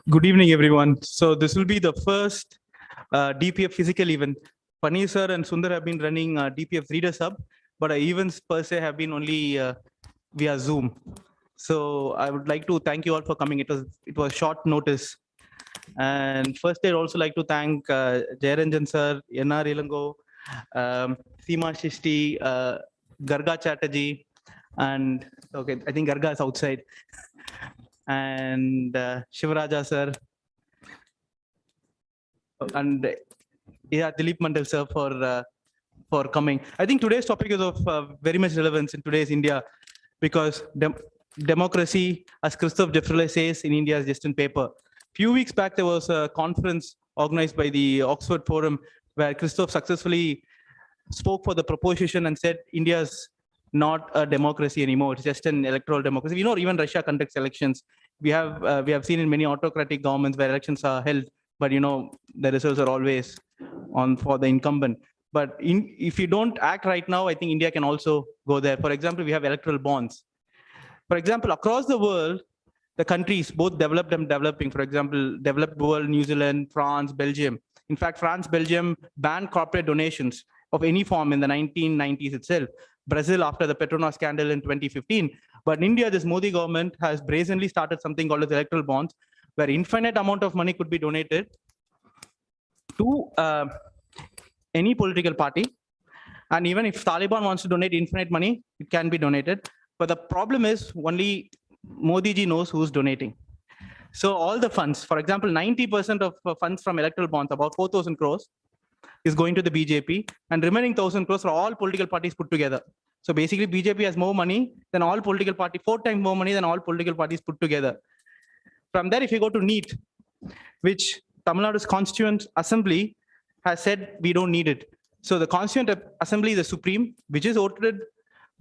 Good evening, everyone. So this will be the first DPF physical event. Paneer sir and Sundar have been running DPF Readers Hub, but our events per se have been only via Zoom. So I would like to thank you all for coming. It was short notice. And first, I'd also like to thank Jeyaranjan sir, NR Ilango, Seema Shishti, Garga Chatterjee, and okay, I think Garga is outside, and Shivaraja sir, and yeah, Dilip Mandal sir for coming. I think today's topic is of very much relevance in today's India, because democracy, as Christophe Deferle says, in India is just in paper. Few weeks back, there was a conference organized by the Oxford Forum where Christophe successfully spoke for the proposition and said India's not a democracy anymore. It's just an electoral democracy. We know even Russia conducts elections. We have seen in many autocratic governments where elections are held, but the results are always on for the incumbent. But if you don't act right now, I think India can also go there. For example, we have electoral bonds. For example, across the world, the countries, both developed and developing, for example, developed world, New Zealand, France, Belgium. In fact, France, Belgium banned corporate donations of any form in the 1990s itself. Brazil, after the Petronas scandal in 2015. But in India, this Modi government has brazenly started something called as electoral bonds, where infinite amount of money could be donated to any political party. And even if Taliban wants to donate infinite money, it can be donated. But the problem is only Modi ji knows who's donating. So all the funds, for example, 90% of funds from electoral bonds, about 4,000 crores, is going to the BJP, and remaining 1,000 crores for all political parties put together. So basically, BJP has more money than all political parties, 4 times more money than all political parties put together. From there, if you go to NEET, which Tamil Nadu's Constituent Assembly has said we don't need it. So the Constituent Assembly is the supreme, which is voted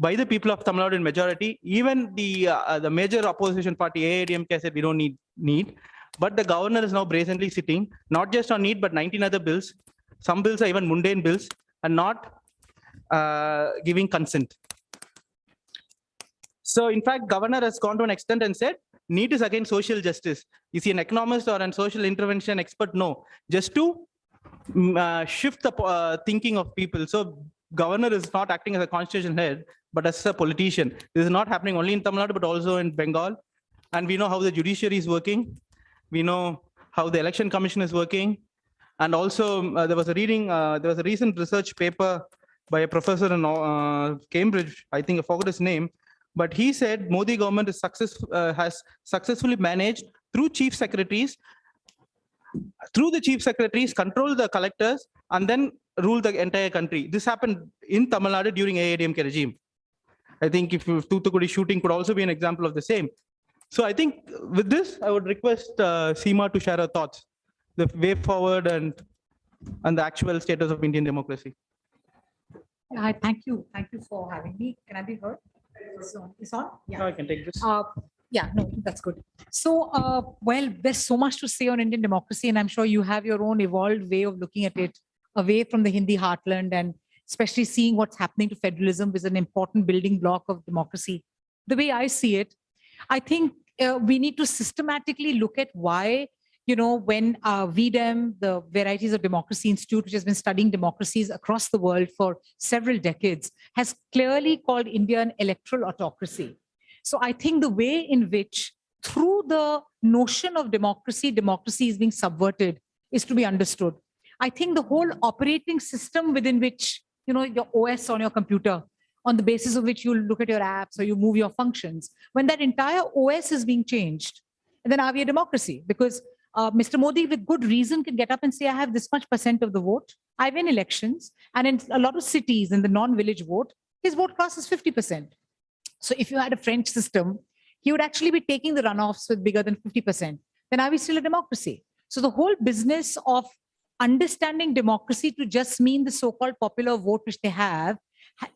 by the people of Tamil Nadu in majority. Even the major opposition party, AIDMK, said we don't need NEET. But the governor is now brazenly sitting, not just on NEET, but 19 other bills. Some bills are even mundane bills, and not giving consent. So in fact, governor has gone to an extent and said, NEET is against social justice. Is he an economist or a social intervention expert? No, just to shift the thinking of people. So governor is not acting as a constitutional head, but as a politician. This is not happening only in Tamil Nadu, but also in Bengal. And we know how the judiciary is working. We know how the election commission is working. And also there was a recent research paper by a professor in Cambridge, I think I forgot his name, but he said Modi government is has successfully managed through chief secretaries, control the collectors, and then rule the entire country. This happened in Tamil Nadu during AIDMK regime. I think if Thoothukudi shooting could also be an example of the same. So I think with this, I would request Seema to share her thoughts, the way forward and the actual status of Indian democracy. Thank you for having me. Can I be heard? It's on? Yeah. No, I can take this. Yeah, no, that's good. So, well, there's so much to say on Indian democracy, and I'm sure you have your own evolved way of looking at it, away from the Hindi heartland, and especially seeing what's happening to federalism is an important building block of democracy. The way I see it, I think we need to systematically look at why, when VDEM, the Varieties of Democracy Institute, which has been studying democracies across the world for several decades, has clearly called India an electoral autocracy. So I think the way in which, through the notion of democracy is being subverted is to be understood. I think the whole operating system within which, your OS on your computer, on the basis of which you look at your apps or you move your functions, when that entire OS is being changed, then are we a democracy? Because Mr. Modi, with good reason, can get up and say, I have this much % of the vote, I win elections, and in a lot of cities, in the non-village vote, his vote cost is 50%. So if you had a French system, he would actually be taking the runoffs with bigger than 50%. Then are we still a democracy? So the whole business of understanding democracy to just mean the so-called popular vote which they have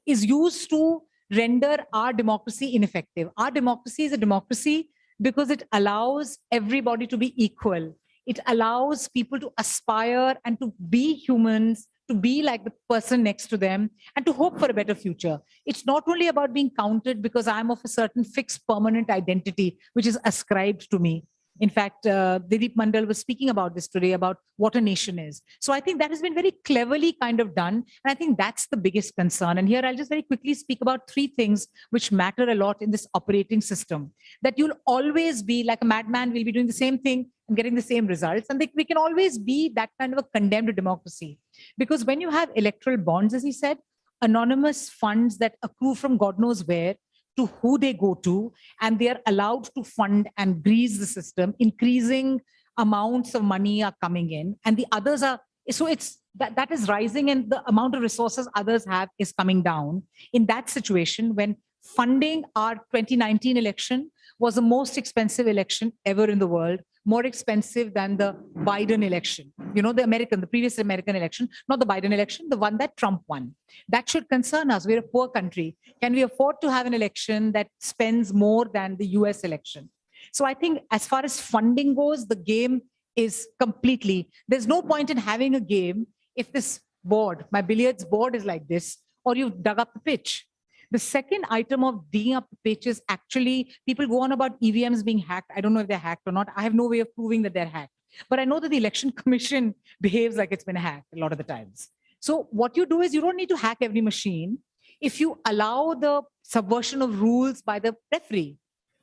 is used to render our democracy ineffective. Our democracy is a democracy because it allows everybody to be equal. It allows people to aspire and to be humans to be like the person next to them, and to hope for a better future. It's not only about being counted because I'm of a certain fixed permanent identity, which is ascribed to me. In fact, Dilip Mandal was speaking about this today, about what a nation is. So I think that has been very cleverly kind of done. And I think that's the biggest concern. And here I'll just very quickly speak about three things which matter a lot in this operating system. That you'll always be like a madman, will be doing the same thing and getting the same results. And we can always be that kind of a condemned democracy. Because when you have electoral bonds, as he said, anonymous funds that accrue from God knows where, to who they go to, and they are allowed to fund and grease the system, increasing amounts of money are coming in, and the others are, so it's that is rising, and the amount of resources others have is coming down. In that situation, when funding our 2019 election was the most expensive election ever in the world, more expensive than the Biden election, the previous American election, not the Biden election, the one that Trump won. That should concern us. We're a poor country. Can we afford to have an election that spends more than the US election? So I think as far as funding goes, the game is completely, there's no point in having a game if this board, my billiards board is like this, or you've dug up the pitch. The second item of digging up the pitch is actually, people go on about EVMs being hacked. I don't know if they're hacked or not. I have no way of proving that they're hacked. But I know that the Election Commission behaves like it's been hacked a lot of the times. So what you do is you don't need to hack every machine. If you allow the subversion of rules by the referee,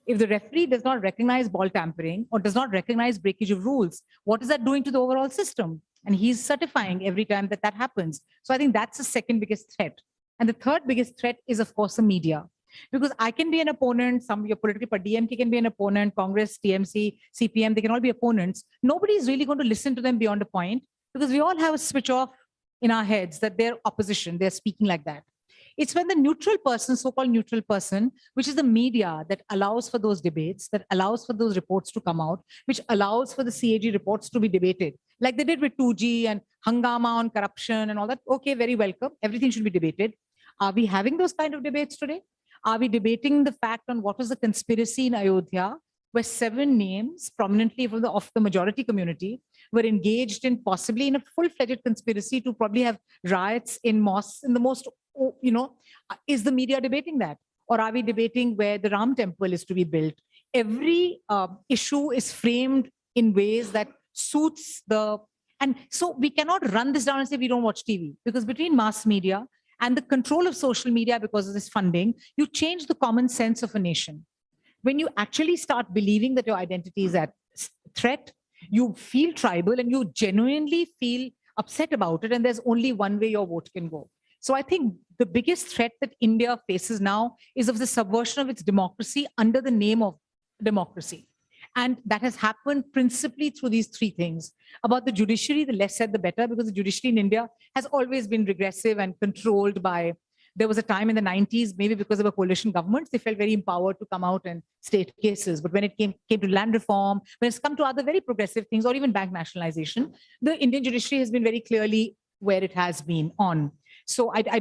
if the referee does not recognize ball tampering or does not recognize breakage of rules, what is that doing to the overall system? And he's certifying every time that that happens. So I think that's the second biggest threat. And the third biggest threat is, of course, the media. Because I can be an opponent, some of your political party, DMK can be an opponent, Congress, TMC, CPM, they can all be opponents. Nobody is really going to listen to them beyond a point, because we all have a switch off in our heads that they're opposition, they're speaking like that. It's when the neutral person, so-called neutral person, which is the media, that allows for those debates, that allows for those reports to come out, which allows for the CAG reports to be debated, like they did with 2G and Hangama on corruption and all that. Okay, very welcome. Everything should be debated. Are we having those kind of debates today? Are we debating the fact on what was the conspiracy in Ayodhya, where 7 names prominently of the majority community were engaged in possibly in a full-fledged conspiracy to probably have riots in mosques in the most, is the media debating that? Or are we debating where the Ram temple is to be built? Every issue is framed in ways that suits the, and so we cannot run this down and say we don't watch TV, because between mass media and the control of social media because of this funding, you change the common sense of a nation. When you actually start believing that your identity is at threat, you feel tribal and you genuinely feel upset about it, and there's only one way your vote can go. So I think the biggest threat that India faces now is of the subversion of its democracy under the name of democracy. And that has happened principally through these 3 things. About the judiciary, the less said, the better, because the judiciary in India has always been regressive and controlled by, there was a time in the 90s, maybe because of a coalition government, they felt very empowered to come out and state cases. But when it came to land reform, when it's come to other very progressive things, or even bank nationalization, the Indian judiciary has been very clearly where it has been on. So and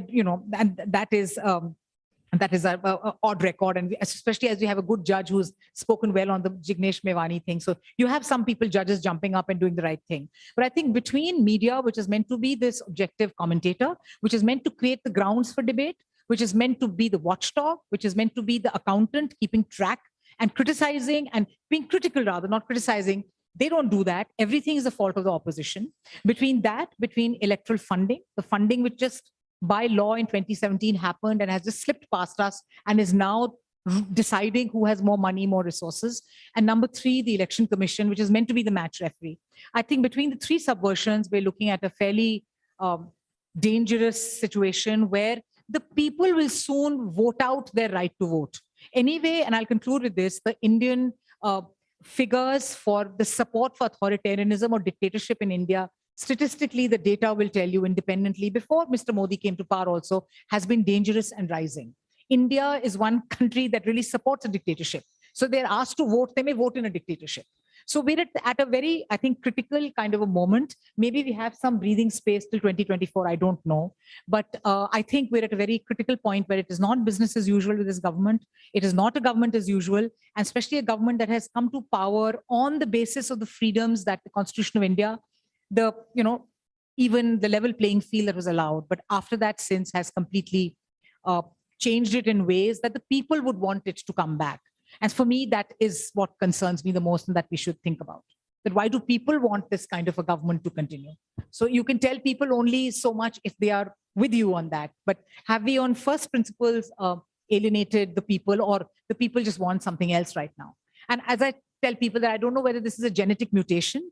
that is an odd record, and especially as we have a good judge who's spoken well on the Jignesh Mevani thing. So you have some people, judges, jumping up and doing the right thing. But I think between media, which is meant to be this objective commentator, which is meant to create the grounds for debate, which is meant to be the watchdog, which is meant to be the accountant, keeping track and criticizing and being critical rather, not criticizing. They don't do that. Everything is the fault of the opposition. Between electoral funding, the funding which just by law in 2017 happened and has just slipped past us and is now deciding who has more money, more resources. And number 3, the Election Commission, which is meant to be the match referee. I think between the 3 subversions, we're looking at a fairly dangerous situation where the people will soon vote out their right to vote. Anyway, and I'll conclude with this, the Indian figures for the support for authoritarianism or dictatorship in India, statistically, the data will tell you independently, before Mr. Modi came to power also, has been dangerous and rising. India is one country that really supports a dictatorship. So they're asked to vote, they may vote in a dictatorship. So we're at a very, I think, critical kind of a moment. Maybe we have some breathing space till 2024, I don't know. But I think we're at a very critical point where it is not business as usual with this government. It is not a government as usual, and especially a government that has come to power on the basis of the freedoms that the Constitution of India, the even the level playing field that was allowed. But after that, since has completely changed it in ways that the people would want it to come back. And for me, that is what concerns me the most and that we should think about. That why do people want this kind of a government to continue? So you can tell people only so much if they are with you on that. But have we on first principles alienated the people, or the people just want something else right now? And as I tell people that I don't know whether this is a genetic mutation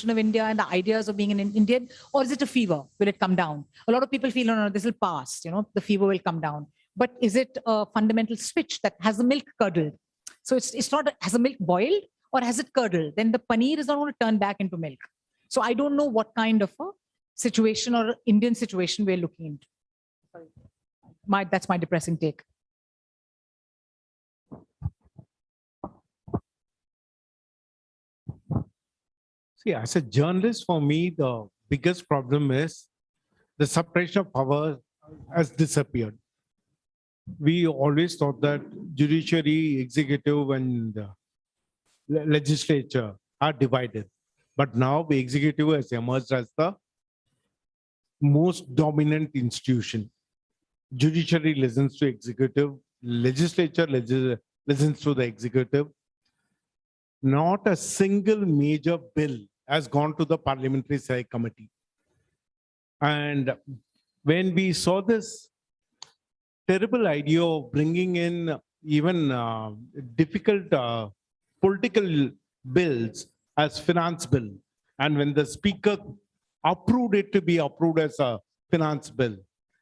of India and the ideas of being an Indian, or is it a fever? Will it come down? A lot of people feel, no, this will pass, the fever will come down. But is it a fundamental switch that has the milk curdled? So it's not, has the milk boiled or has it curdled? Then the paneer is not going to turn back into milk. So I don't know what kind of a situation or Indian situation we're looking into. Sorry. That's my depressing take. See, as a journalist, for me, the biggest problem is the separation of power has disappeared. We always thought that judiciary, executive, and legislature are divided. But now the executive has emerged as the most dominant institution. Judiciary listens to executive, legislature listens to the executive. Not a single major bill has gone to the parliamentary select committee. And when we saw this terrible idea of bringing in even difficult political bills as finance bill, and when the speaker approved it to be approved as a finance bill,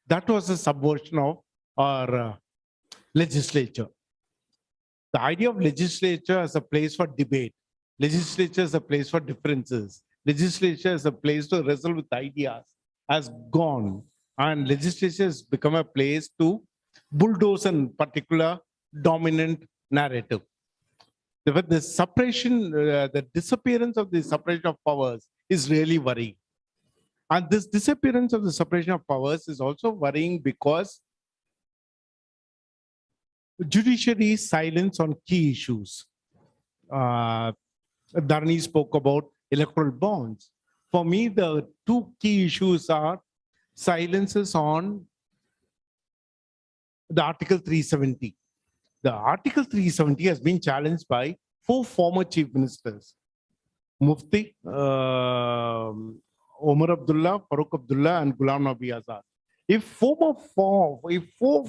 that was a subversion of our legislature. The idea of legislature as a place for debate, legislature as a place for differences, legislature as a place to wrestle with ideas has gone, and legislature has become a place to bulldoze a particular dominant narrative. The separation, the disappearance of the separation of powers is really worrying. And this disappearance of the separation of powers is also worrying because judiciary's silence on key issues. Dharani spoke about electoral bonds. For me, the two key issues are silences on the Article 370. The Article 370 has been challenged by 4 former chief ministers: Mufti, Omar Abdullah, Farooq Abdullah, and Ghulam Nabi Azad. If 4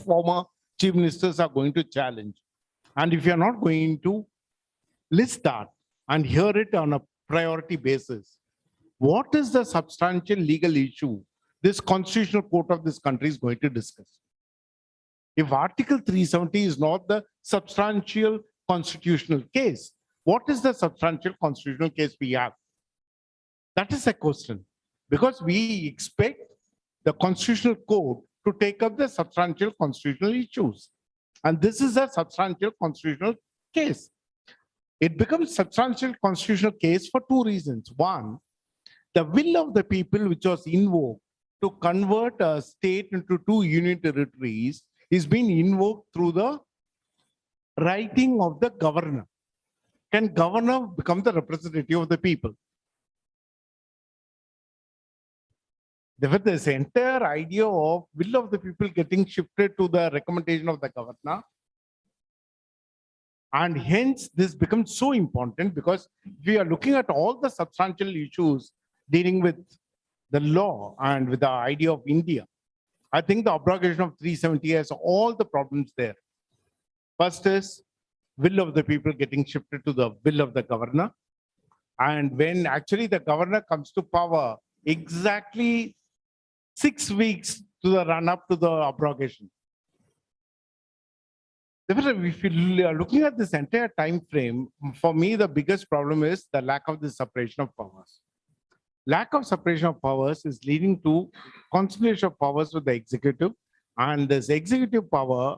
former chief ministers are going to challenge, and if you are not going to list that and hear it on a priority basis, what is the substantial legal issue this constitutional court of this country is going to discuss? If Article 370 is not the substantial constitutional case, what is the substantial constitutional case we have? That is a question, because we expect the constitutional court to take up the substantial constitutional issues. And this is a substantial constitutional case. It becomes substantial constitutional case for 2 reasons. One, the will of the people which was invoked to convert a state into 2 union territories is being invoked through the writing of the governor. Can governor become the representative of the people? Therefore, this entire idea of will of the people getting shifted to the recommendation of the governor. And hence, this becomes so important because we are looking at all the substantial issues dealing with the law and with the idea of India. I think the abrogation of 370 has all the problems there. First is will of the people getting shifted to the will of the governor. And when actually the governor comes to power, exactly 6 weeks to the run up to the abrogation. Therefore, if you are looking at this entire time frame, for me, the biggest problem is the lack of the separation of powers. Lack of separation of powers is leading to concentration of powers with the executive, and this executive power,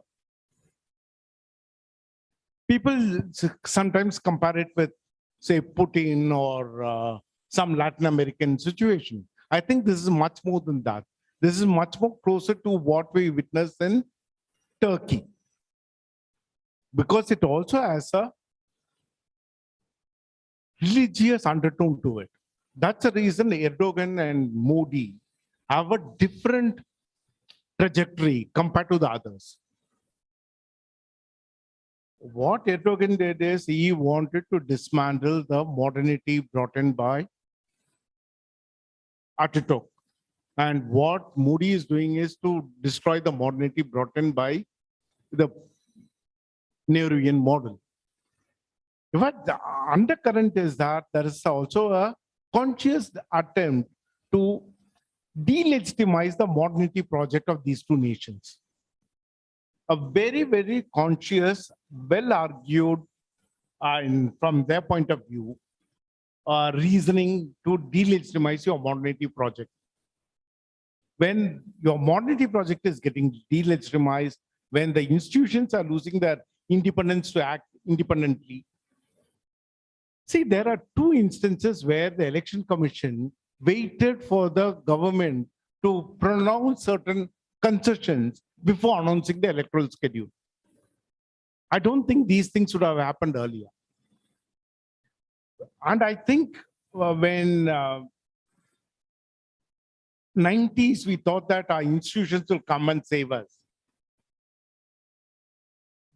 people sometimes compare it with, say, Putin or some Latin American situation. I think this is much more than that. This is much more closer to what we witnessed in Turkey, because it also has a religious undertone to it. That's the reason Erdogan and Modi have a different trajectory compared to the others. What Erdogan did is he wanted to dismantle the modernity brought in by Ataturk. And what Modi is doing is to destroy the modernity brought in by the Nehruvian model. But the undercurrent is that there is also a conscious attempt to delegitimize the modernity project of these two nations. A very, very conscious, well argued, and from their point of view, reasoning to delegitimize your modernity project. When your modernity project is getting delegitimized, when the institutions are losing their independence to act independently. See, there are two instances where the Election Commission waited for the government to pronounce certain concessions before announcing the electoral schedule. I don't think these things should have happened earlier. And I think when 90s, we thought that our institutions will come and save us.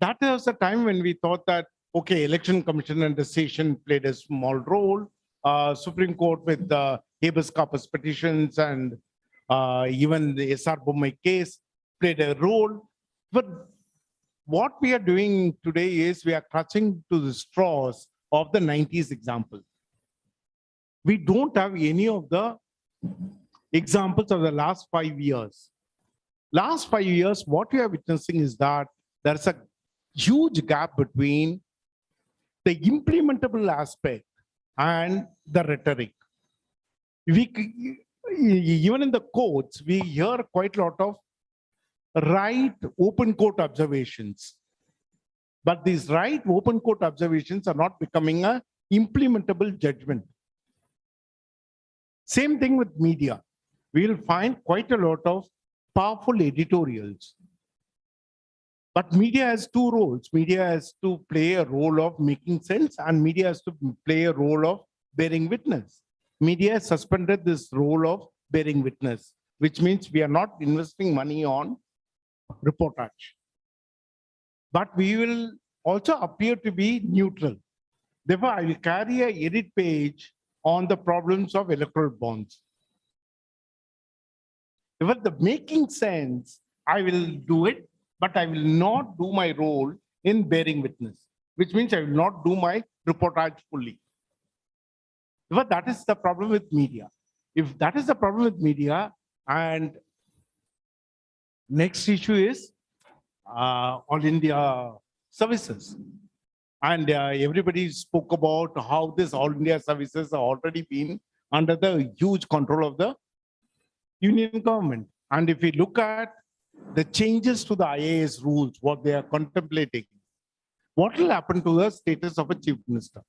That was the time when we thought that, okay, Election Commission and the session played a small role. Supreme Court with the habeas corpus petitions and even the SR Bommai case played a role. But what we are doing today is we are clutching to the straws of the 90s example. We don't have any of the examples of the last 5 years. Last 5 years, what we are witnessing is that there's a huge gap between the implementable aspect and the rhetoric. Even in the courts, we hear quite a lot of right open court observations. But these right open court observations are not becoming a implementable judgment. Same thing with media. We'll find quite a lot of powerful editorials. But media has two roles. Media has to play a role of making sense, and media has to play a role of bearing witness. Media has suspended this role of bearing witness, which means we are not investing money on reportage. But we will also appear to be neutral. Therefore, I will carry an edit page on the problems of electoral bonds. If the making sense, I will do it, but I will not do my role in bearing witness, which means I will not do my reportage fully. But that is the problem with media. If that is the problem with media, and next issue is All India services. And everybody spoke about how this All India services are already been under the huge control of the union government. And if we look at the changes to the IAS rules, what they are contemplating, what will happen to the status of a chief minister?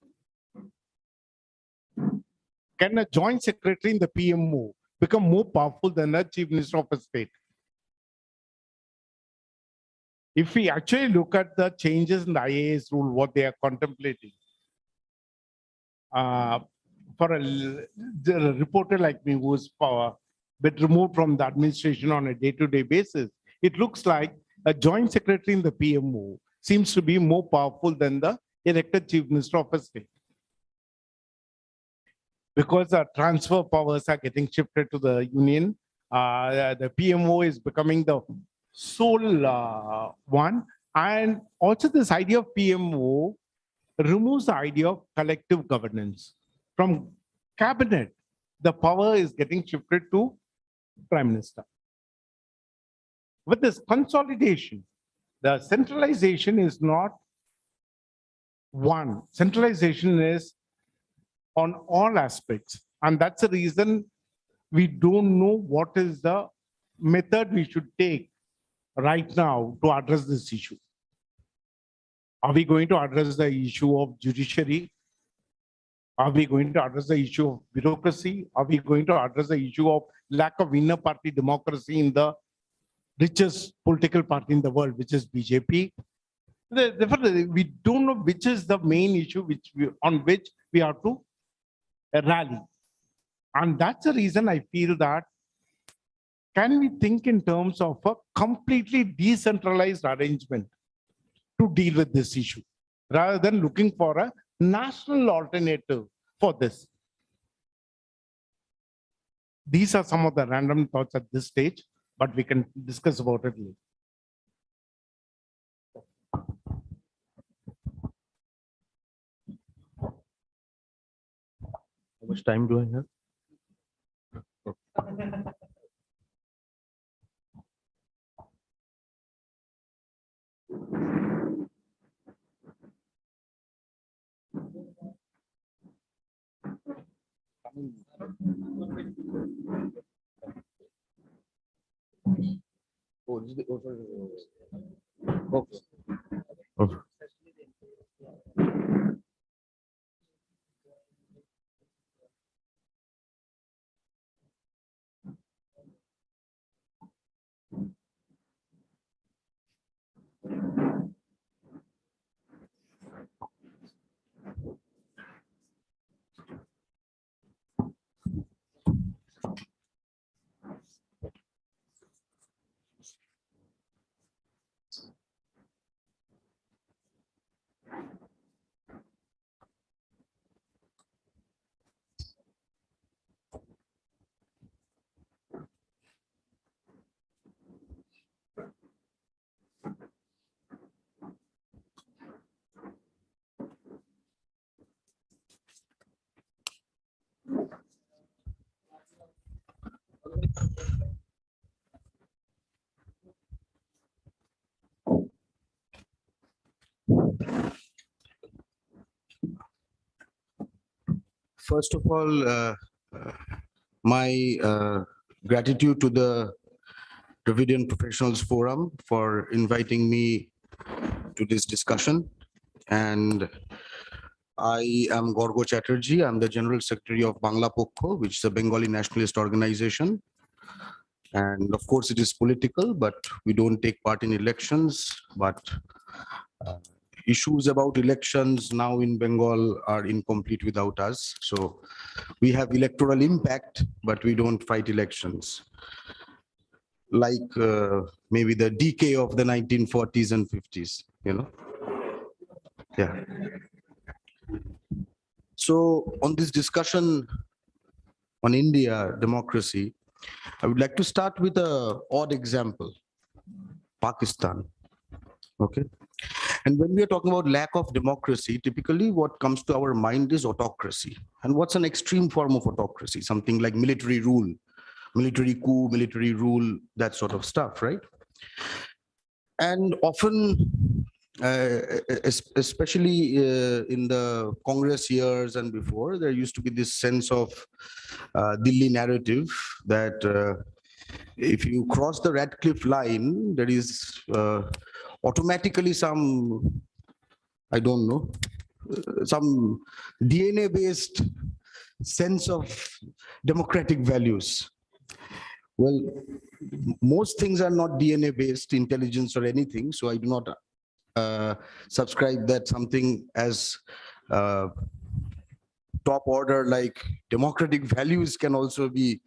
Can a joint secretary in the PMO become more powerful than a chief minister of a state? If we actually look at the changes in the IAS rule, what they are contemplating, for a reporter like me who is bit removed from the administration on a day-to-day basis, it looks like a joint secretary in the PMO seems to be more powerful than the elected chief minister of a state. Because the transfer powers are getting shifted to the union, the PMO is becoming the sole one. And also this idea of PMO removes the idea of collective governance. From cabinet, the power is getting shifted to Prime Minister. With this consolidation, the centralization is not one. Centralization is on all aspects. And that's the reason we don't know what is the method we should take right now to address this issue. Are we going to address the issue of judiciary? Are we going to address the issue of bureaucracy? Are we going to address the issue of lack of inner party democracy in the richest political party in the world, which is BJP? Therefore, we don't know which is the main issue on which we have to rally. And that's the reason I feel that can we think in terms of a completely decentralized arrangement to deal with this issue rather than looking for a national alternative for this. These are some of the random thoughts at this stage, but we can discuss about it later. How much time do I have? Oh, this is okay. Okay. First of all, my gratitude to the Dravidian Professionals Forum for inviting me to this discussion. And I am Garga Chatterjee. I'm the General Secretary of Bangla Pokho, which is a Bengali nationalist organization. And of course, it is political, but we don't take part in elections. But issues about elections now in Bengal are incomplete without us. So we have electoral impact, but we don't fight elections. Like maybe the decay of the 1940s and 50s, you know? Yeah. So on this discussion on India, democracy, I would like to start with an odd example, Pakistan. Okay. And when we are talking about lack of democracy, typically what comes to our mind is autocracy. And what's an extreme form of autocracy? Something like military rule, military coup, military rule, that sort of stuff, right? And often, especially in the Congress years and before, there used to be this sense of Delhi narrative that if you cross the Radcliffe line, there is automatically some, I don't know, some DNA-based sense of democratic values. Well, most things are not DNA-based, intelligence or anything, so I do not subscribe that something as top order like democratic values can also be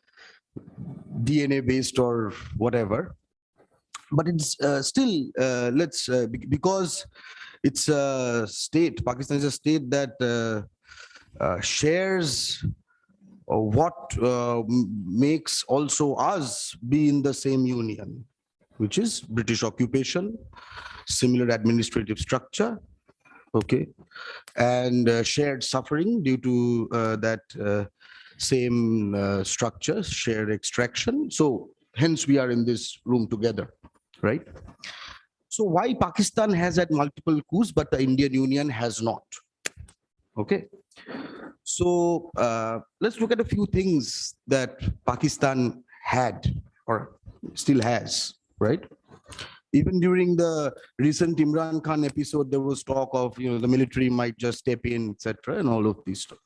DNA-based or whatever. But it's still, because it's a state, Pakistan is a state that shares what makes also us be in the same union, which is British occupation, similar administrative structure, okay, and shared suffering due to that same structure, shared extraction. So hence we are in this room together, right? So why Pakistan has had multiple coups, but the Indian Union has not? Okay. So let's look at a few things that Pakistan had or still has, right? Even during the recent Imran Khan episode, there was talk of, you know, the military might just step in, etc., and all of these stuff.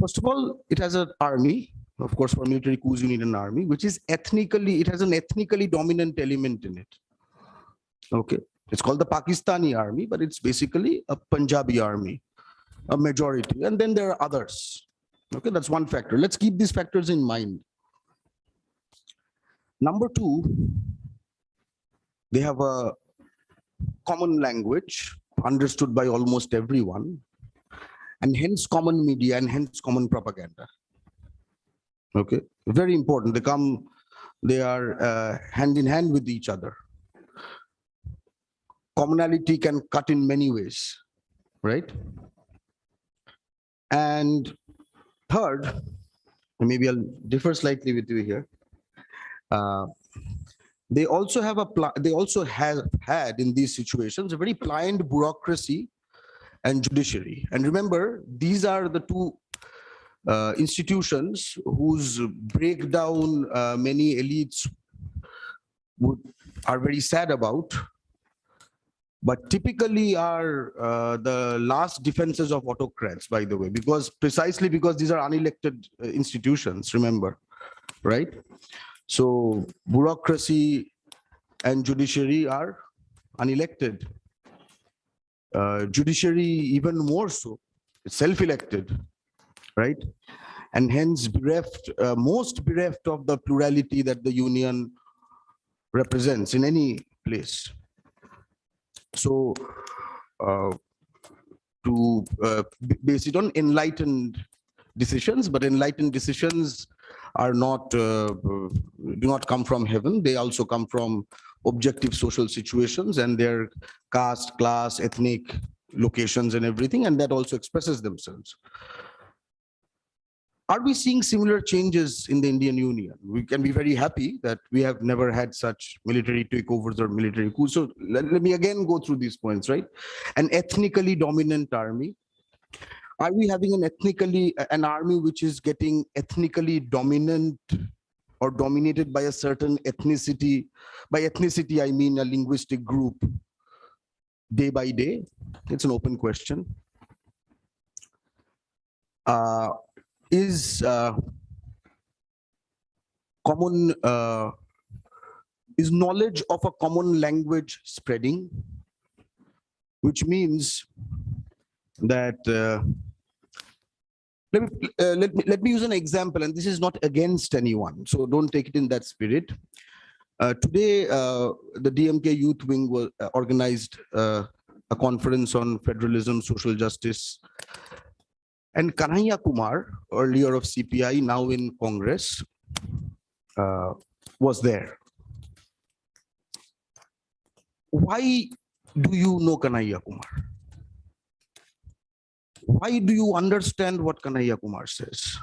First of all, it has an army. Of course, for military coups, you need an army, which is ethnically, it has an ethnically dominant element in it. Okay. It's called the Pakistani army, but it's basically a Punjabi army, a majority. And then there are others. Okay, that's one factor. Let's keep these factors in mind. Number two, they have a common language understood by almost everyone, and hence common media and hence common propaganda. Okay, very important. They are hand in hand with each other. Commonality can cut in many ways, right? And third, maybe I'll differ slightly with you here. They also have had in these situations a very pliant bureaucracy and judiciary. And remember, these are the two institutions whose breakdown many elites are very sad about, but typically are the last defenses of autocrats, by the way, precisely because these are unelected institutions, remember, right? So bureaucracy and judiciary are unelected. Judiciary even more so, self-elected, right? And hence most bereft of the plurality that the union represents in any place. So to base it on enlightened decisions, but enlightened decisions are do not come from heaven. They also come from objective social situations and their caste, class, ethnic locations and everything, and that also expresses themselves. Are we seeing similar changes in the Indian Union? We can be very happy that we have never had such military takeovers or military coups. So let me again go through these points, right? An ethnically dominant army. Are we having an army which is getting ethnically dominant or dominated by a certain ethnicity? By ethnicity, I mean a linguistic group day by day. It's an open question. Is knowledge of a common language spreading, which means that let me use an example, and this is not against anyone, so don't take it in that spirit. Today, the DMK Youth Wing organized a conference on federalism, social justice, and Kanhaiya Kumar, earlier of CPI, now in Congress, was there. Why do you know Kanhaiya Kumar? Why do you understand what Kanhaiya Kumar says?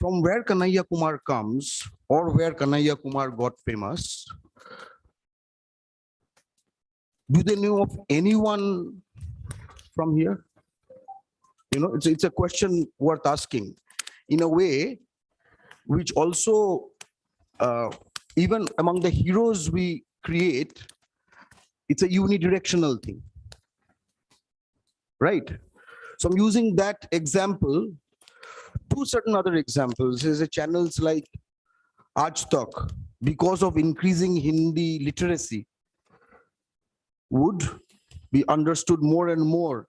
From where Kanhaiya Kumar comes, or where Kanhaiya Kumar got famous, do they know of anyone from here? You know, it's a question worth asking in a way, which also, even among the heroes we create, it's a unidirectional thing, right? So I'm using that example. Two certain other examples is channels like Aazhi, because of increasing Hindi literacy, would be understood more and more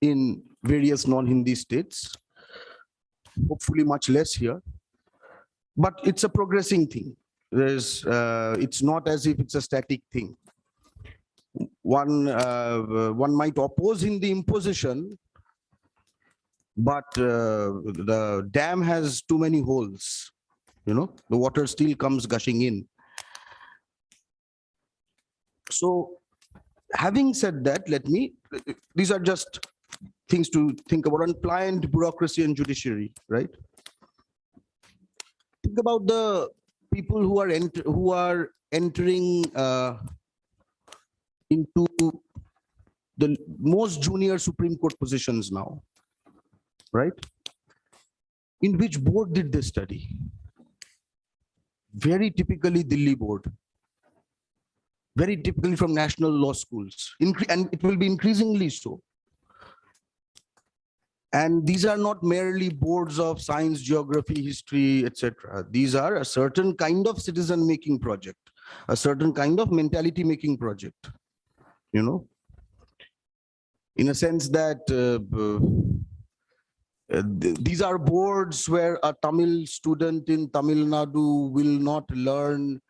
in various non-Hindi states, hopefully much less here, but it's a progressing thing. It's not as if it's a static thing. One might oppose Hindi imposition, but the dam has too many holes, you know, the water still comes gushing in. So having said that, these are just things to think about on pliant bureaucracy and judiciary, right? Think about the people who are entering into the most junior Supreme Court positions now, right? In which board did they study? Very typically Delhi board. Very typically from national law schools. And it will be increasingly so. And these are not merely boards of science, geography, history, etc. These are a certain kind of citizen-making project, a certain kind of mentality-making project, you know, in a sense that These are boards where a Tamil student in Tamil Nadu will not learn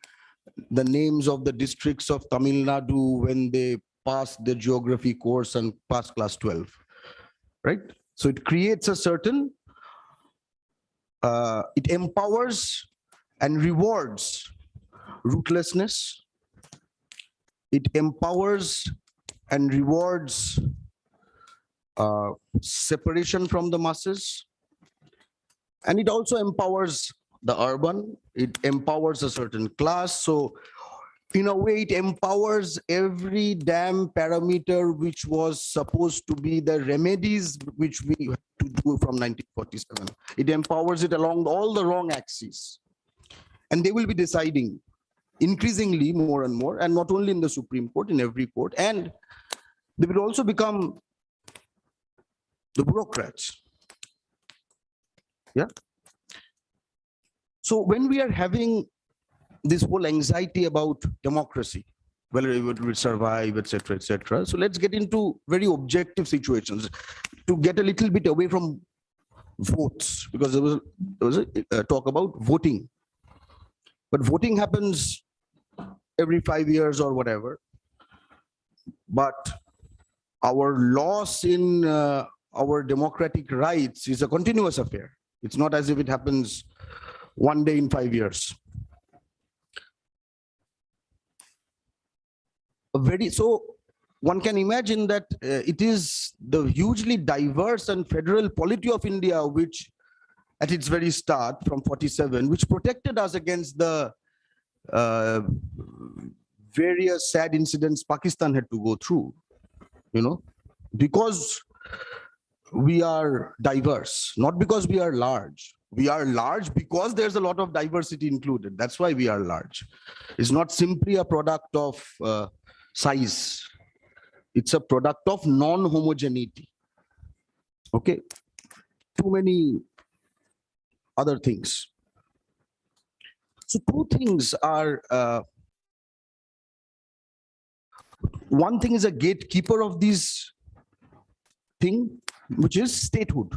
the names of the districts of Tamil Nadu when they pass the geography course and pass class 12, right? So it creates a certain, it empowers and rewards ruthlessness. It empowers and rewards separation from the masses. And it also empowers the urban. It empowers a certain class. So in a way, it empowers every damn parameter which was supposed to be the remedies which we had to do from 1947. It empowers it along all the wrong axes. And they will be deciding increasingly more and more, and not only in the Supreme Court, in every court. And they will also become the bureaucrats. Yeah. So when we are having this whole anxiety about democracy, whether it will survive, etc., etc. So let's get into very objective situations to get a little bit away from votes, because there was a talk about voting. But voting happens every 5 years or whatever. But our loss in our democratic rights is a continuous affair. It's not as if it happens one day in 5 years. So one can imagine that it is the hugely diverse and federal polity of India which, at its very start from 47, which protected us against the various sad incidents Pakistan had to go through, you know, because we are diverse, not because we are large. We are large because there's a lot of diversity included. That's why we are large. It's not simply a product of size. It's a product of non-homogeneity. Okay. Too many other things. So two things are, one thing is a gatekeeper of this thing, which is statehood.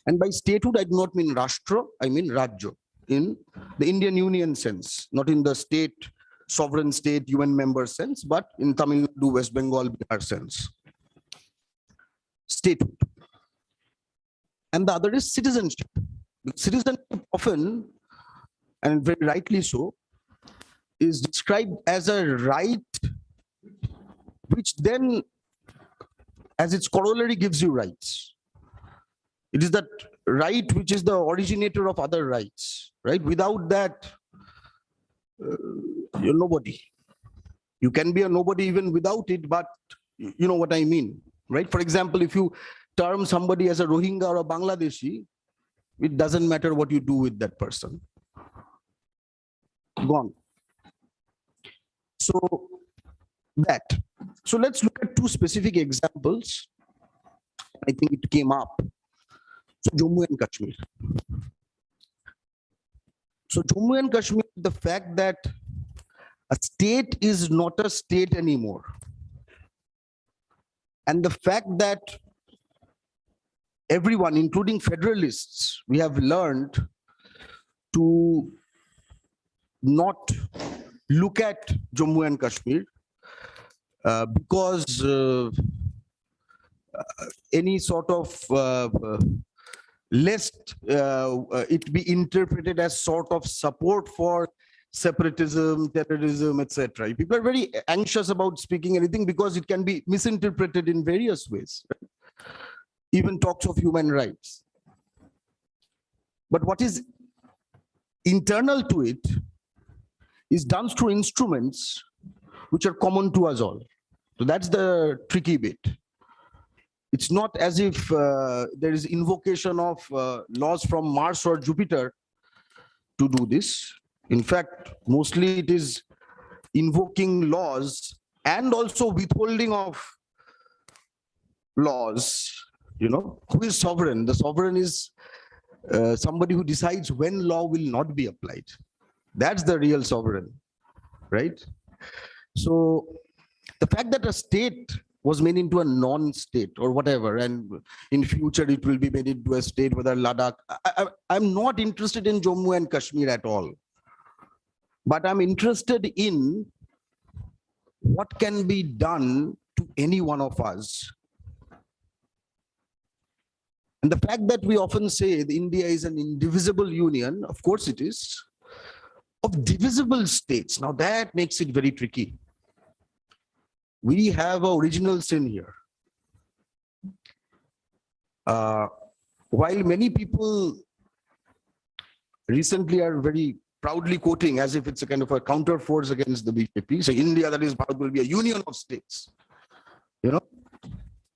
And by statehood, I do not mean Rashtra, I mean Rajya, in the Indian Union sense, not in the state, sovereign state, UN member sense, but in Tamil Nadu, West Bengal, Bihar sense. Statehood. And the other is citizenship. Citizenship often, and very rightly so, is described as a right which then, as its corollary, gives you rights. It is that right which is the originator of other rights, right? Without that, you're nobody. You can be a nobody even without it, but you know what I mean, right? For example, if you term somebody as a Rohingya or a Bangladeshi, it doesn't matter what you do with that person. Gone. So that. So let's look at two specific examples. I think it came up. So Jammu and Kashmir. So Jammu and Kashmir, the fact that a state is not a state anymore, and the fact that everyone, including federalists, we have learned to not look at Jammu and Kashmir because any sort of lest it be interpreted as sort of support for separatism, terrorism, etc. People are very anxious about speaking anything because it can be misinterpreted in various ways. Right? Even talks of human rights. But what is internal to it is done through instruments which are common to us all. So that's the tricky bit. It's not as if there is invocation of laws from Mars or Jupiter to do this. In fact, mostly it is invoking laws and also withholding of laws. You know, who is sovereign? The sovereign is somebody who decides when law will not be applied. That's the real sovereign, right? So the fact that a state was made into a non-state or whatever, and in future it will be made into a state, whether Ladakh. I'm not interested in Jammu and Kashmir at all, but I'm interested in what can be done to any one of us. And the fact that we often say that India is an indivisible union, of course it is, of divisible states. Now that makes it very tricky. We have an original sin here. While many people recently are very proudly quoting as if it's a kind of a counter force against the BJP, so India, that is Bharat, will be a union of states. You know,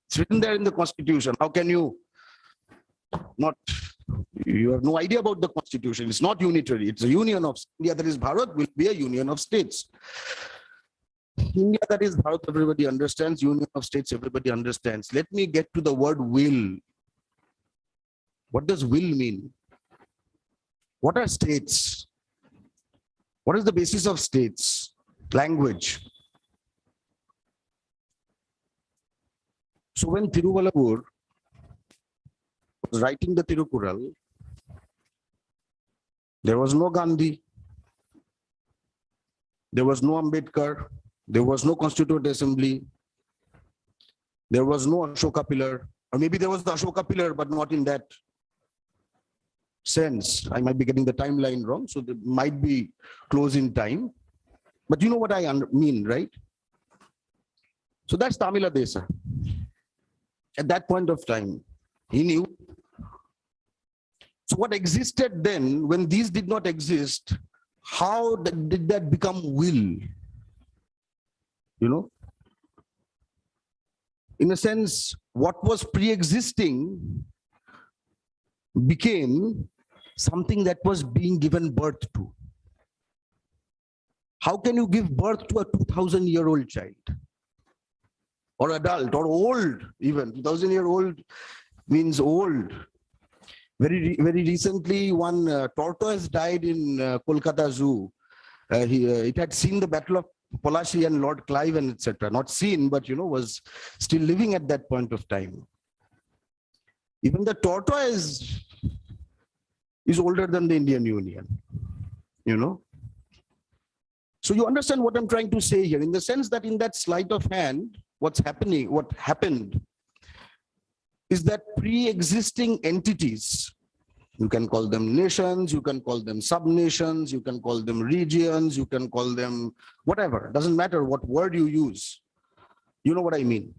it's written there in the constitution. How can you not, you have no idea about the constitution. It's not unitary. It's a union of India, that is Bharat, will be a union of states. India, that is Bharat, everybody understands. Union of states, everybody understands. Let me get to the word will. What does will mean? What are states? What is the basis of states? Language. So when Tiruvalur was writing the Tirukural, there was no Gandhi, there was no Ambedkar, there was no Constituent Assembly, there was no Ashoka Pillar, or maybe there was the Ashoka Pillar, but not in that sense. I might be getting the timeline wrong, so they might be close in time. But you know what I mean, right? So that's Tamila Desa. At that point of time, he knew. So what existed then, when these did not exist, how did that become will? You know? In a sense, what was pre-existing became something that was being given birth to. How can you give birth to a 2,000-year-old child? Or adult, or old even. 2,000-year-old means old. Very recently, one tortoise died in Kolkata Zoo. It had seen the Battle of Polashi and Lord Clive and etc. Not seen, but was still living at that point of time. Even the tortoise is older than the Indian Union. So you understand what I'm trying to say here, in the sense that in that sleight of hand, what happened is that pre-existing entities, you can call them nations, you can call them sub-nations, you can call them regions, you can call them whatever, doesn't matter what word you use. You know what I mean?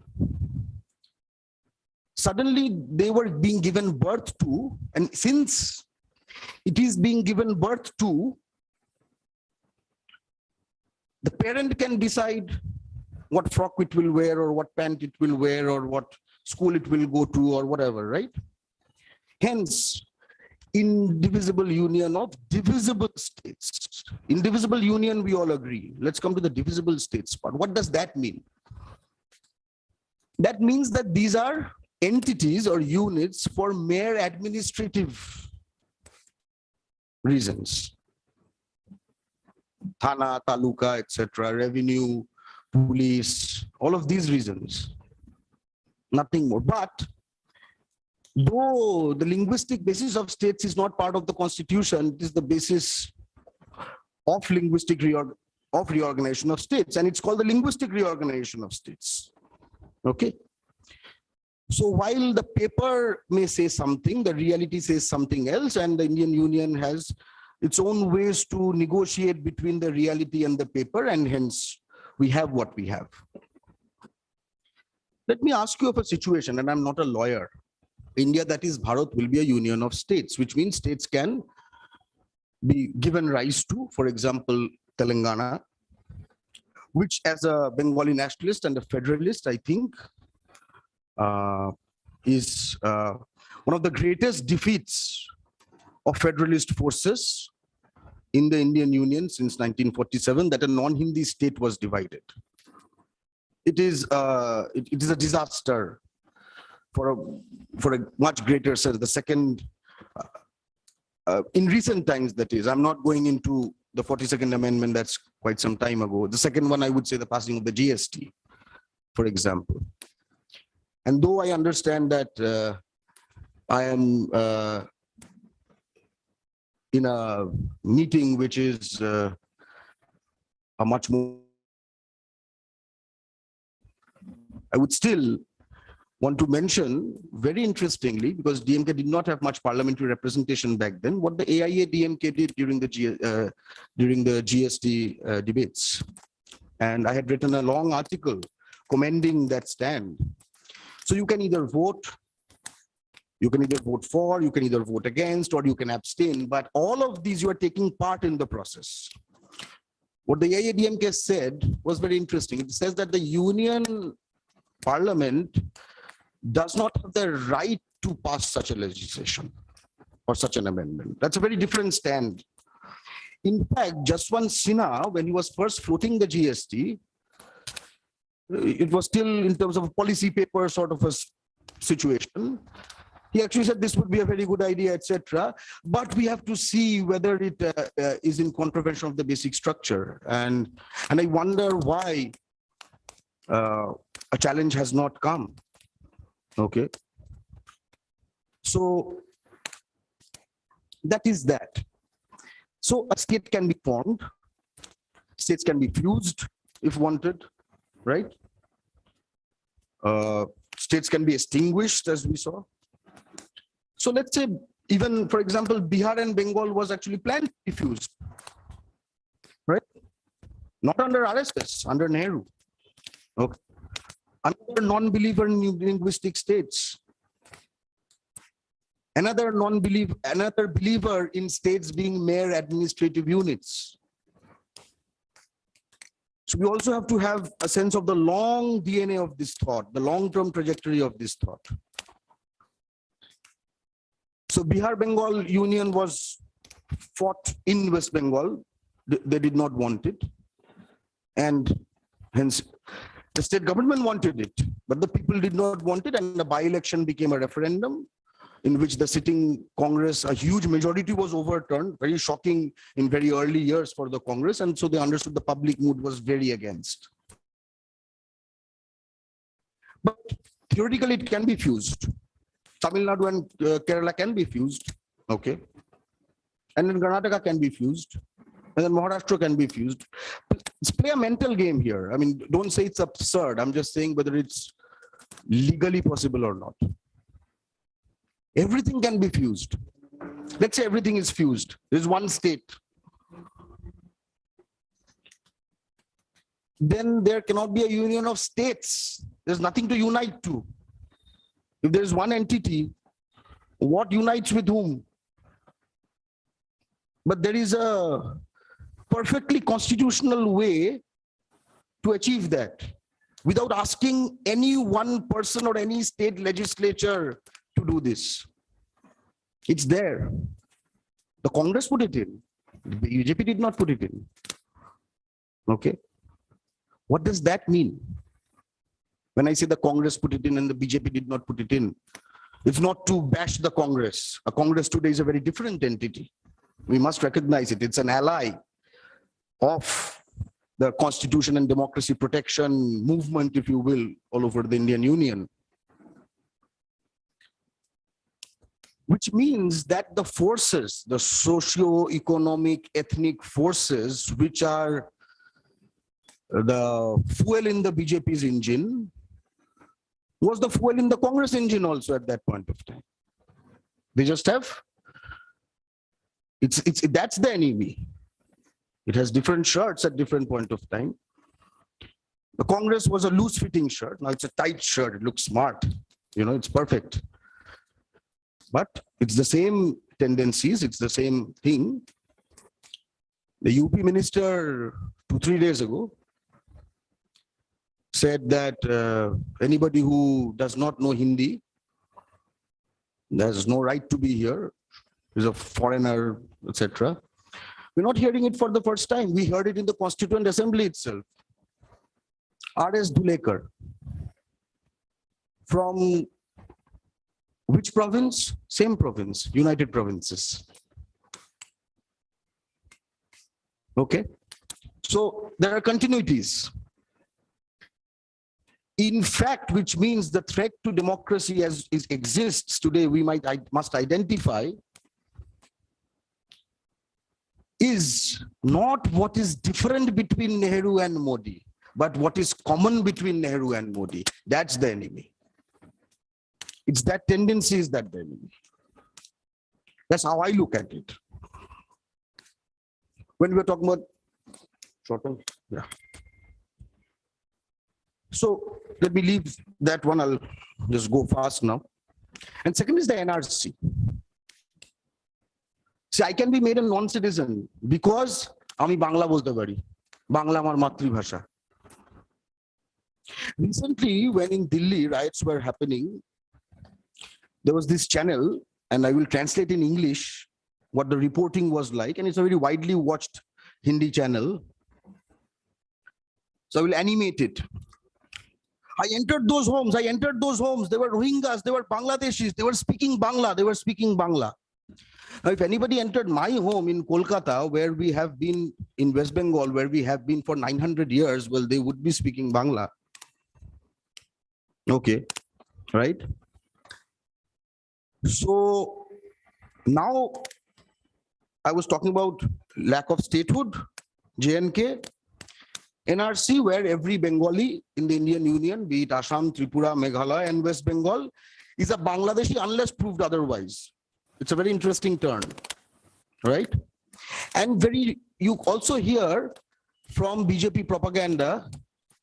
Suddenly they were being given birth to, and since it is being given birth to, the parent can decide what frock it will wear, or what pant it will wear, or what school it will go to, or whatever, right? Hence, indivisible union of divisible states. Indivisible union, we all agree. Let's come to the divisible states part. What does that mean? That means that these are entities or units for mere administrative reasons. Thana, taluka, etc., revenue, police, all of these reasons. Nothing more. But though the linguistic basis of states is not part of the constitution, it is the basis of linguistic reorganization of states, and it's called the linguistic reorganization of states. Okay. So while the paper may say something, the reality says something else, and the Indian Union has its own ways to negotiate between the reality and the paper, and hence we have what we have. Let me ask you of a situation, and I'm not a lawyer. India, that is Bharat, will be a union of states, which means states can be given rise to, for example, Telangana, which as a Bengali nationalist and a federalist, I think, is one of the greatest defeats of federalist forces in the Indian Union since 1947, that a non-Hindi state was divided. It is a disaster for a much greater sense. The second, in recent times, that is, I'm not going into the 42nd Amendment, that's quite some time ago. The second one, I would say the passing of the GST, for example. And though I understand that I am in a meeting which is a much more, I would still want to mention, very interestingly, because DMK did not have much parliamentary representation back then, what the AIA DMK did during the GST debates. And I had written a long article commending that stand. So you can either vote for, you can either vote against, or you can abstain, but all of these you are taking part in the process. What the AIADMK said was very interesting. It says that the Union Parliament does not have the right to pass such a legislation or such an amendment. That's a very different stand. In fact, Jaswant Sinha, when he was first floating the GST, it was still in terms of a policy paper sort of a situation. He actually said this would be a very good idea, etc. But we have to see whether it is in contravention of the basic structure. And I wonder why a challenge has not come. Okay. So that is that. So a state can be formed, states can be fused if wanted, right? States can be extinguished, as we saw. So let's say, even for example, Bihar and Bengal was actually planned to be fused, right? Not under RSS, under Nehru. Okay. Another non-believer in linguistic states. Another believer in states being mere administrative units. So we also have to have a sense of the long DNA of this thought, the long-term trajectory of this thought. So Bihar-Bengal union was fought in West Bengal. They did not want it. And hence, the state government wanted it, but the people did not want it, and the by-election became a referendum in which the sitting Congress, a huge majority was overturned, very shocking in very early years for the Congress, and so they understood the public mood was very against. But theoretically, it can be fused. Tamil Nadu and Kerala can be fused, okay? And then Karnataka can be fused, and then Maharashtra can be fused. Let's play a mental game here. I mean, don't say it's absurd. I'm just saying whether it's legally possible or not. Everything can be fused. Let's say everything is fused. There's one state. Then there cannot be a union of states. There's nothing to unite to. If there's one entity, what unites with whom? But there is a perfectly constitutional way to achieve that without asking any one person or any state legislature to do this. It's there. The Congress put it in. The BJP did not put it in. Okay. What does that mean? When I say the Congress put it in and the BJP did not put it in, it's not to bash the Congress. A Congress today is a very different entity. We must recognize it. It's an ally of the constitution and democracy protection movement, if you will, all over the Indian Union. Which means that the forces, the socio-economic, ethnic forces, which are the fuel in the BJP's engine, was the fuel in the Congress engine also at that point of time. They just have, that's the enemy. It has different shirts at different point of time. The Congress was a loose-fitting shirt. Now it's a tight shirt. It looks smart. You know, it's perfect. But it's the same tendencies. It's the same thing. The UP minister 2-3 days ago said that anybody who does not know Hindi, there's no right to be here, is a foreigner, etc. We're not hearing it for the first time. We heard it in the Constituent Assembly itself. R.S. Dhulekar. From which province? Same province, United Provinces. Okay. So there are continuities. in fact, which means the threat to democracy as it exists today, must identify is not what is different between Nehru and Modi, but what is common between Nehru and Modi. That's the enemy. It's that tendency is that the enemy. That's how I look at it. When we're talking about short term, yeah. So let me leave that one. I'll just go fast now. And second is the NRC. See, I can be made a non-citizen because আমি বাংলা বলতে পারি, বাংলা আমার মাতৃভাষা. Recently, when in Delhi riots were happening, there was this channel, and I will translate in English what the reporting was like, and it's a very widely watched Hindi channel. So I will animate it. I entered those homes. They were Rohingyas, they were Bangladeshis, they were speaking Bangla. Now, if anybody entered my home in Kolkata, where we have been in West Bengal, where we have been for 900 years, well, they would be speaking Bangla. Okay, right? So now I was talking about lack of statehood, JNK, NRC, where every Bengali in the Indian Union, be it Assam, Tripura, Meghalaya, and West Bengal, is a Bangladeshi unless proved otherwise. It's a very interesting turn, right? And you also hear from BJP propaganda,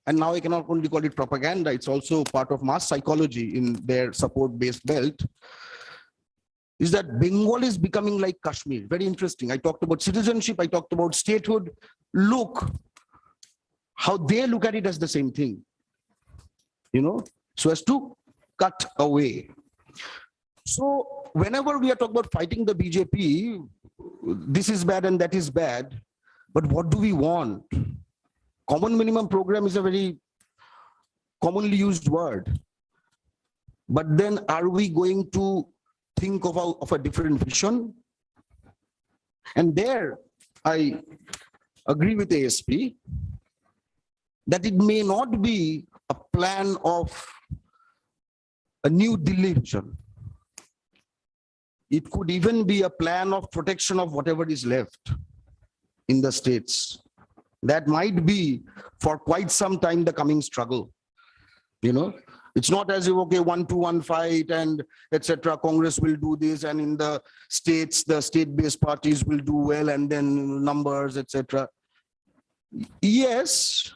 and now I cannot only call it propaganda, it's also part of mass psychology in their support-based belt, is that Bengal is becoming like Kashmir. Very interesting. I talked about citizenship, I talked about statehood. Look how they look at it as the same thing, so as to cut away. So whenever we are talking about fighting the BJP, this is bad and that is bad, but what do we want? Common minimum program is a very commonly used word. But then are we going to think of a different vision? And there I agree with ASP that it may not be a plan of a new Delhi vision. It could even be a plan of protection of whatever is left in the states. That might be for quite some time the coming struggle. It's not as if, okay, 1-to-1 fight and etc. Congress will do this, and in the states, the state-based parties will do well, and then numbers, etc. Yes,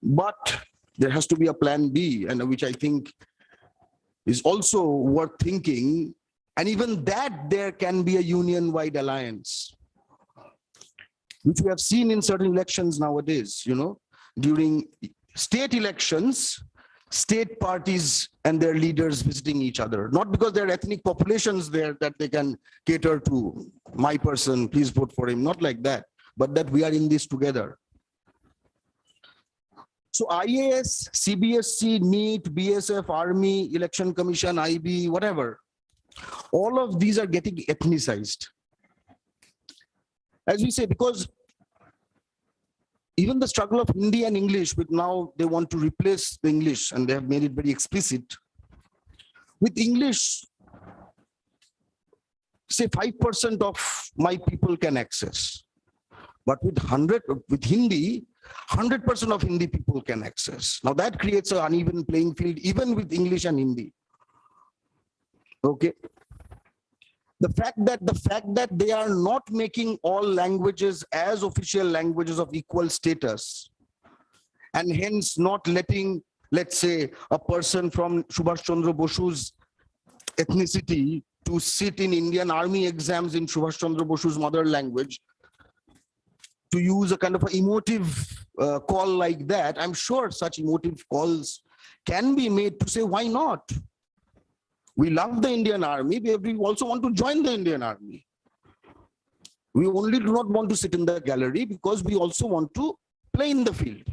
but there has to be a plan B, and which I think is also worth thinking. And even that there can be a union-wide alliance, which we have seen in certain elections nowadays, during state elections, state parties and their leaders visiting each other, not because there are ethnic populations there that they can cater to. My person, please vote for him, not like that, but that we are in this together. So IAS, CBSC, NEET, BSF, Army, Election Commission, IB, whatever, all of these are getting ethnicized. As we say, because even the struggle of Hindi and English, with now they want to replace the English, and they have made it very explicit. With English, say 5% of my people can access. But with Hindi, 100% of Hindi people can access. Now that creates an uneven playing field, even with English and Hindi. Okay. The fact that they are not making all languages as official languages of equal status, and hence not letting, let's say, a person from Subhash Chandra Bosu's ethnicity to sit in Indian Army exams in Subhash Chandra Bosu's mother language, to use a kind of an emotive call like that. I'm sure such emotive calls can be made to say, why not? We love the Indian Army. We also want to join the Indian Army. We only do not want to sit in the gallery because we also want to play in the field.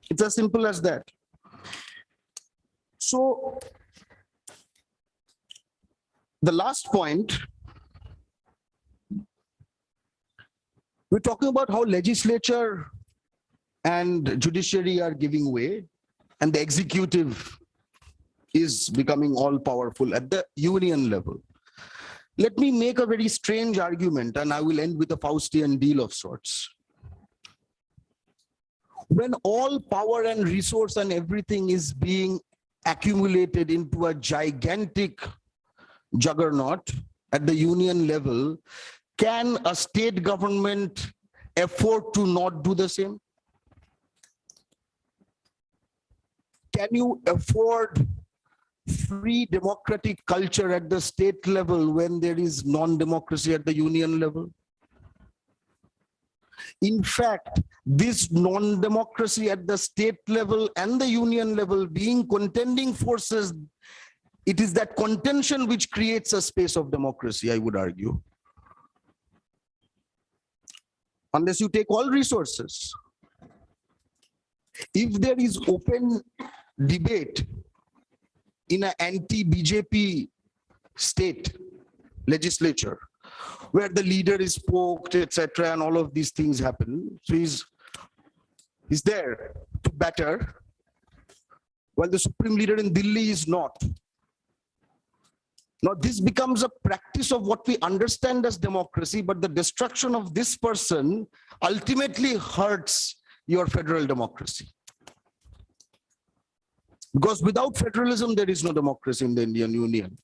It's as simple as that. So the last point, we're talking about how legislature and judiciary are giving way. and the executive is becoming all powerful at the union level. Let me make a very strange argument, and I will end with a Faustian deal of sorts. When all power and resource and everything is being accumulated into a gigantic juggernaut at the union level, can a state government afford to not do the same? Can you afford free democratic culture at the state level when there is non-democracy at the union level? In fact, this non-democracy at the state level and the union level being contending forces, it is that contention which creates a space of democracy, I would argue. Unless you take all resources. If there is open debate in an anti-BJP state legislature, where the leader is poked, etc., and all of these things happen. So he's there to batter, while the supreme leader in Delhi is not. Now this becomes a practice of what we understand as democracy, but the destruction of this person ultimately hurts your federal democracy. Because without federalism, there is no democracy in the Indian Union.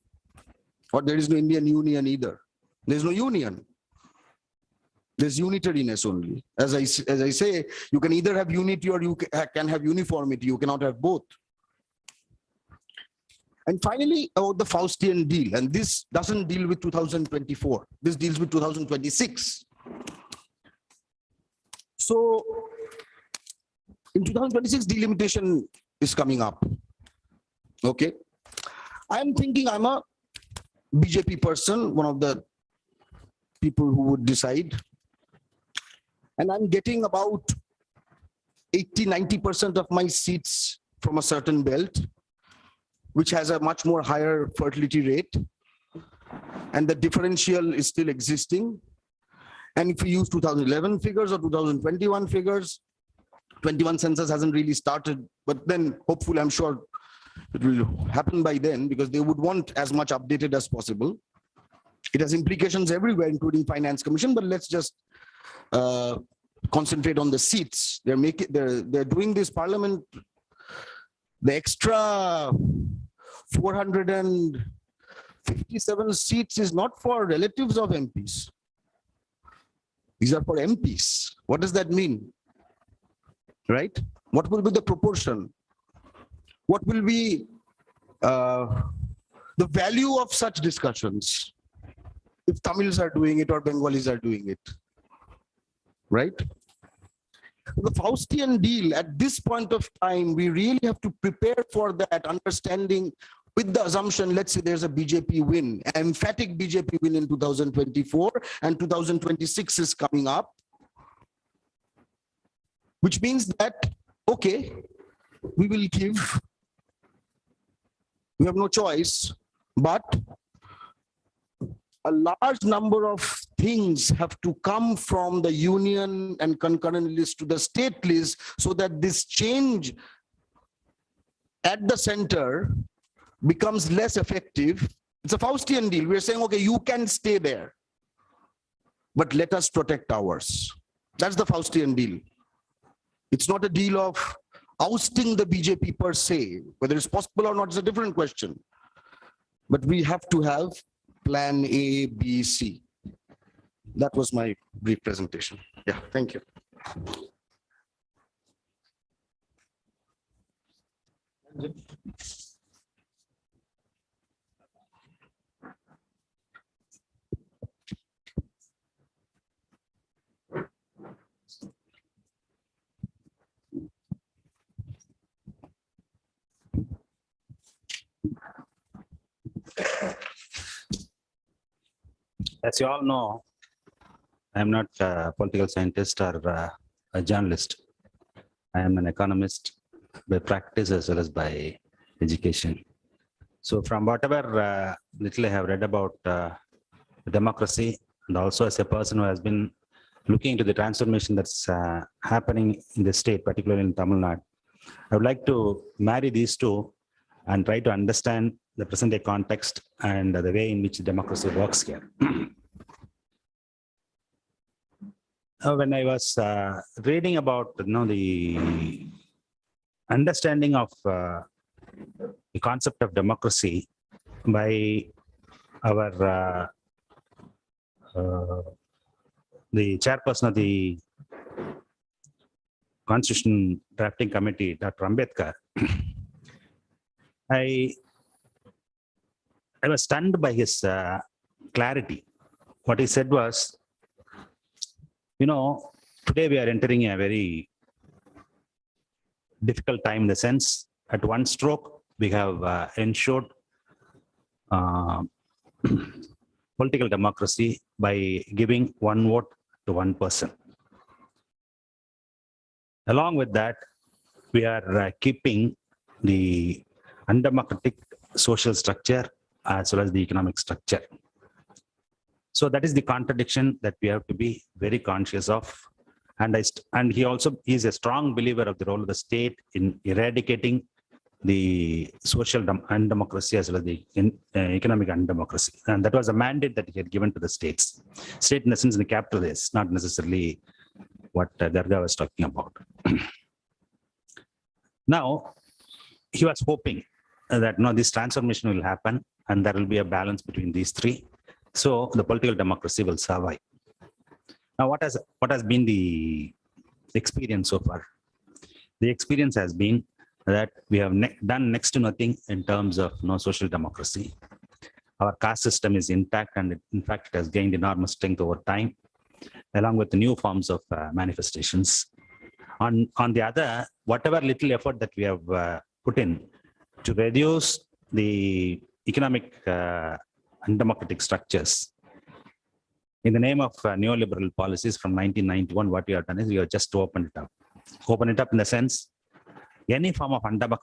Or there is no Indian Union either. There's no union. There's unitariness only. As I say, you can either have unity or you can have uniformity. You cannot have both. And finally, about the Faustian deal. And this doesn't deal with 2024. This deals with 2026. So in 2026, delimitation is coming up. Okay. I'm thinking I'm a BJP person, one of the people who would decide. And I'm getting about 80–90% of my seats from a certain belt, which has a much more higher fertility rate. And the differential is still existing. And if we use 2011 figures or 2021 figures, 21 census hasn't really started, but then hopefully I'm sure it will happen by then, because they would want as much updated as possible. It has implications everywhere, including Finance Commission, but let's just concentrate on the seats. They're doing this parliament, the extra 457 seats is not for relatives of MPs. These are for MPs. What does that mean? Right? What will be the proportion? What will be the value of such discussions if Tamils are doing it or Bengalis are doing it? Right? The Faustian deal, at this point of time, we really have to prepare for that, understanding with the assumption, let's say there's a BJP win, an emphatic BJP win in 2024, and 2026 is coming up. Which means that, okay, we will give, we have no choice, but a large number of things have to come from the union and concurrent list to the state list, so that this change at the center becomes less effective. It's a Faustian deal. We're saying, okay, you can stay there, but let us protect ours. That's the Faustian deal. It's not a deal of ousting the BJP per se. Whether it's possible or not is a different question. But we have to have plan A, B, C. That was my brief presentation. Yeah, thank you. As you all know, I'm not a political scientist or a journalist. I am an economist by practice as well as by education. So from whatever little I have read about democracy, and also as a person who has been looking into the transformation that's happening in the state, particularly in Tamil Nadu, I would like to marry these two and try to understand the present day context and the way in which democracy works here. When I was reading about the understanding of the concept of democracy by our the chairperson of the Constitution Drafting Committee, Dr. Ambedkar, I was stunned by his clarity. What he said was, today we are entering a very difficult time in the sense, at one stroke, we have ensured political democracy by giving one vote to one person. Along with that, we are keeping the undemocratic social structure as well as the economic structure. So that is the contradiction that we have to be very conscious of. And he also is a strong believer of the role of the state in eradicating the social undemocracy as well as the economic undemocracy. And that was a mandate that he had given to the states. State in the sense in the capital is not necessarily what Garga was talking about. Now, he was hoping that this transformation will happen and there will be a balance between these three. So the political democracy will survive. Now, what has been the experience so far? The experience has been that we have done next to nothing in terms of social democracy. Our caste system is intact, and in fact, it has gained enormous strength over time, along with the new forms of manifestations. On the other, whatever little effort that we have put in to reduce the economic undemocratic structures, in the name of neoliberal policies from 1991, what we have done is we have just opened it up. Open it up in the sense, any form of